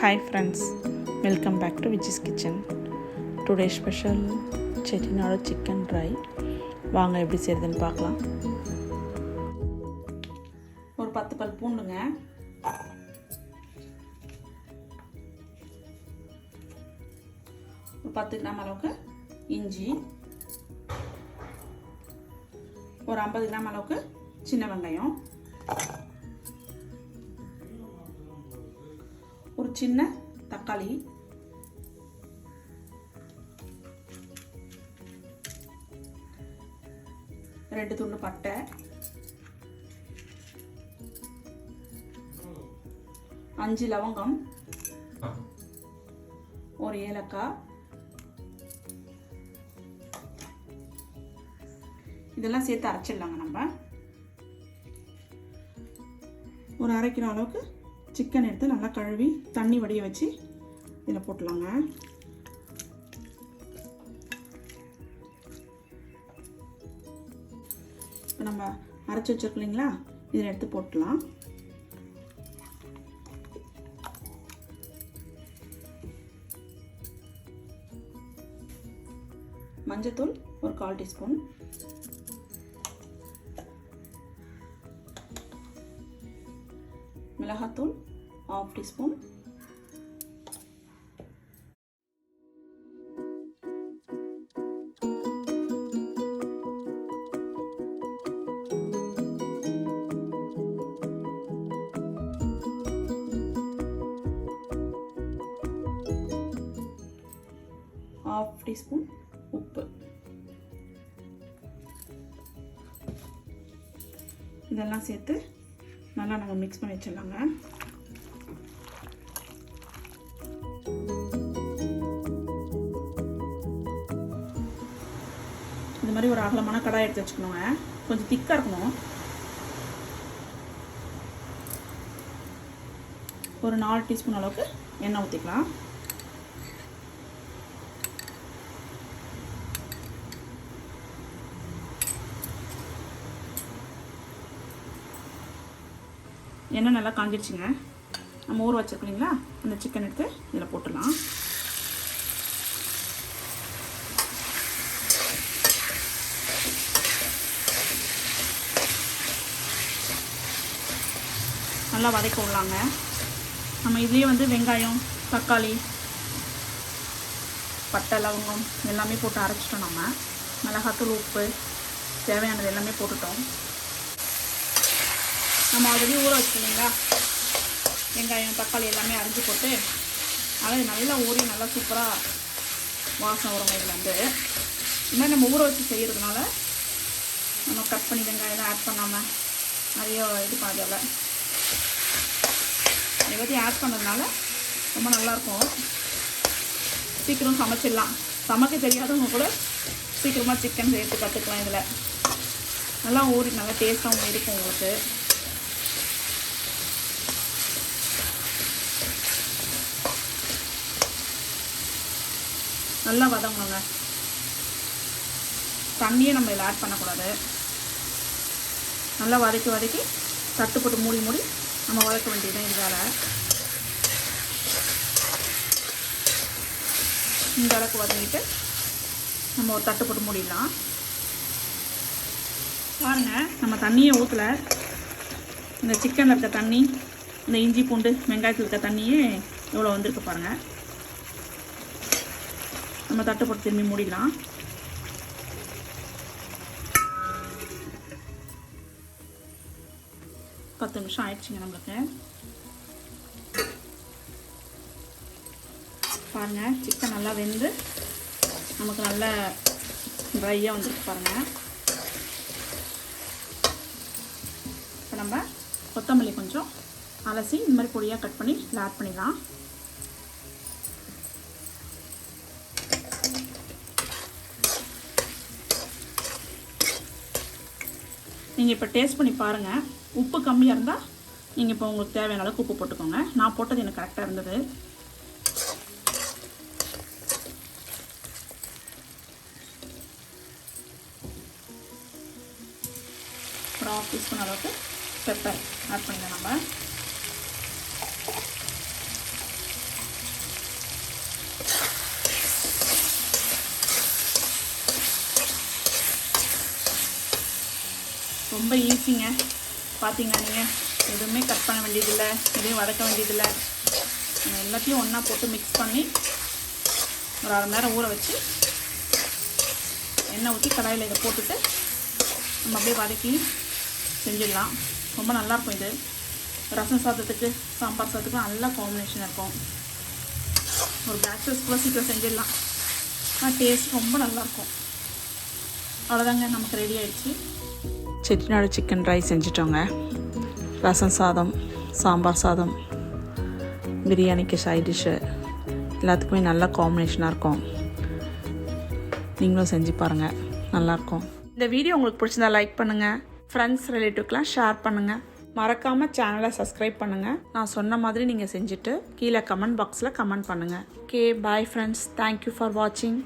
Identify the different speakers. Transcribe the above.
Speaker 1: Hi friends, welcome back to Vich's Kitchen. Today special Chettinad Chicken Dry. வாங்க எப்படி செய்யறதுன்னு பார்க்கலாம். ஒரு 10 பல் பூண்டுங்க, ஒரு 10 கிராம் அளவுக்கு இஞ்சி, ஒரு 50 கிராம் அளவுக்கு சின்ன வெங்காயம், ஒரு சின்ன தக்காளி, ரெண்டு துண்டு பட்டை, அஞ்சு லவங்கம், ஒரு ஏலக்காய், இதெல்லாம் சேர்த்து அரைச்சிடலாங்க. நம்ம ஒரு 1/2 கிலோ அளவுக்கு சிக்கன் எடுத்து நல்லா கழுவி தண்ணி வடிய வச்சு இதில் போட்டுடலாங்க. இப்போ நம்ம அரைச்சி வச்சிருக்கோம் இல்லைங்களா, இதில் எடுத்து போட்டுடலாம். மஞ்சத்தூள் ஒரு 1/4 டீஸ்பூன், மிளகாத்தூள் 1/2 டீஸ்பூன், ½ டீஸ்பூன் உப்பு. இதெல்லாம் சேர்த்து நல்லா நம்ம மிக்ஸ் பண்ணி வச்சிடலாங்க. இந்த மாதிரி ஒரு அகலமான கடாய் எடுத்து வச்சுக்கணுங்க. கொஞ்சம் திக்காக இருக்கணும். ஒரு 4 டீஸ்பூன் அளவுக்கு எண்ணெய் ஊற்றிக்கலாம். எண்ணெய் நல்லா காஞ்சிடுச்சுங்க. நம்ம ஊற வச்சிருக்கோம் இல்லைங்களா, அந்த சிக்கன் எடுத்து இதில் போட்டுடலாம். நல்லா வதக்க விடலாங்க. நம்ம இதுலேயே வந்து வெங்காயம், தக்காளி, பட்டை, லவங்கம் எல்லாமே போட்டு அரைச்சிட்டோம். நம்ம மிளகாத்தூள், உப்பு தேவையானது எல்லாமே போட்டுட்டோம். நம்ம ஆல்ரெடி ஊற வச்சுக்கோங்களா, வெங்காயம், தக்காளி எல்லாமே அரைஞ்சி போட்டு அதை நல்லா ஊறி நல்லா சூப்பராக வாசனை வரும். இதில் வந்து இந்த மாதிரி நம்ம ஊற வச்சு செய்கிறதுனால நம்ம கட் பண்ணி வெங்காயம் ஆட் பண்ணாமல் நிறைய இது பண்ணதில்லை. இதை பற்றி ஆட் பண்ணுறதுனால ரொம்ப நல்லாயிருக்கும். சீக்கிரம் சமைச்சிடலாம். சமைக்க தெரியாதவங்க கூட சீக்கிரமாக சிக்கன் சேர்த்து கற்றுக்கலாம். இதில் நல்லா ஊறி நல்லா டேஸ்ட்டாகவும் இருக்கும் உங்களுக்கு. நல்லா வதங்கணுங்க. தண்ணியே நம்ம இதில் ஆட் பண்ணக்கூடாது. நல்லா வதக்கி வதக்கி தட்டு போட்டு மூடி மூடி நம்ம வதக்க வேண்டியதுதான். இது வேலை. இந்த அளவுக்கு வதங்கிட்டு நம்ம ஒரு தட்டு போட்டு மூடிடலாம். பாருங்கள், நம்ம தண்ணியை ஊற்றலை. இந்த சிக்கனில் இருக்க தண்ணி, இந்த இஞ்சி பூண்டு வெங்காயத்தில் இருக்க தண்ணியே எவ்வளோ வந்திருக்கு பாருங்கள். நம்ம தட்டு போட்டு திரும்பி மூடிடலாம். பத்து நிமிஷம் ஆயிடுச்சுங்க நம்மளுக்கு. பாருங்கள், சிக்கன் நல்லா வெந்து நமக்கு நல்லா ட்ரையாக வந்துருக்கு பாருங்கள். இப்போ நம்ம கொத்தமல்லி கொஞ்சம் அலசி இந்த மாதிரி பொடியாக கட் பண்ணி இதில் ஆட் பண்ணிடலாம். நீங்கள் இப்போ டேஸ்ட் பண்ணி பாருங்கள். உப்பு கம்மியாக இருந்தால் நீங்கள் இப்போ உங்களுக்கு தேவையான அளவுக்கு உப்பு போட்டுக்கோங்க. நான் போட்டது எனக்கு கரெக்டாக இருந்தது. ஒரு 1/2 டீஸ்பூன் அளவுக்கு பெப்பர் ஆட் பண்ணிக்கலாம். நம்ம ரொம்ப ஈஸிங்க. பார்த்தீங்கன்னா நீங்கள் எதுவுமே கட் பண்ண வேண்டியதில்லை, எதையும் வதக்க வேண்டியதில்லை. நம்ம எல்லாத்தையும் ஒன்றா போட்டு மிக்ஸ் பண்ணி ஒரு 1/2 மணி நேரம் ஊற வச்சு எண்ணெய் ஊற்றி கடாயில் இதை போட்டுட்டு நம்ம அப்படியே வதக்கி செஞ்சிடலாம். ரொம்ப நல்லாயிருக்கும் இது. ரசம் சாதத்துக்கு, சாம்பார் சாதத்துக்கு நல்லா காம்பினேஷன் இருக்கும். ஒரு பேச்சுலர்ஸ்க்குள்ள சீக்கிரம் செஞ்சிடலாம். ஆனால் டேஸ்ட் ரொம்ப நல்லாயிருக்கும். அவ்வளோதாங்க, நமக்கு ரெடி ஆகிடுச்சு. செட்டிநாடு சிக்கன் ட்ரை செஞ்சிட்டோங்க. ரசம் சாதம், சாம்பார் சாதம், பிரியாணிக்கு சைட் டிஷ்ஷு எல்லாத்துக்குமே நல்ல காம்பினேஷனாக இருக்கும். நீங்களும் செஞ்சு பாருங்கள், நல்லாயிருக்கும். இந்த வீடியோ உங்களுக்கு பிடிச்சிருந்தா லைக் பண்ணுங்கள், ஃப்ரெண்ட்ஸ் ரிலேட்டிவ்க்கெலாம் ஷேர் பண்ணுங்கள். மறக்காமல் சேனலை சப்ஸ்கிரைப் பண்ணுங்கள். நான் சொன்ன மாதிரி நீங்கள் செஞ்சுட்டு கீழே கமெண்ட் பாக்ஸில் கமெண்ட் பண்ணுங்கள். Okay, bye friends. Thank you for வாட்சிங்.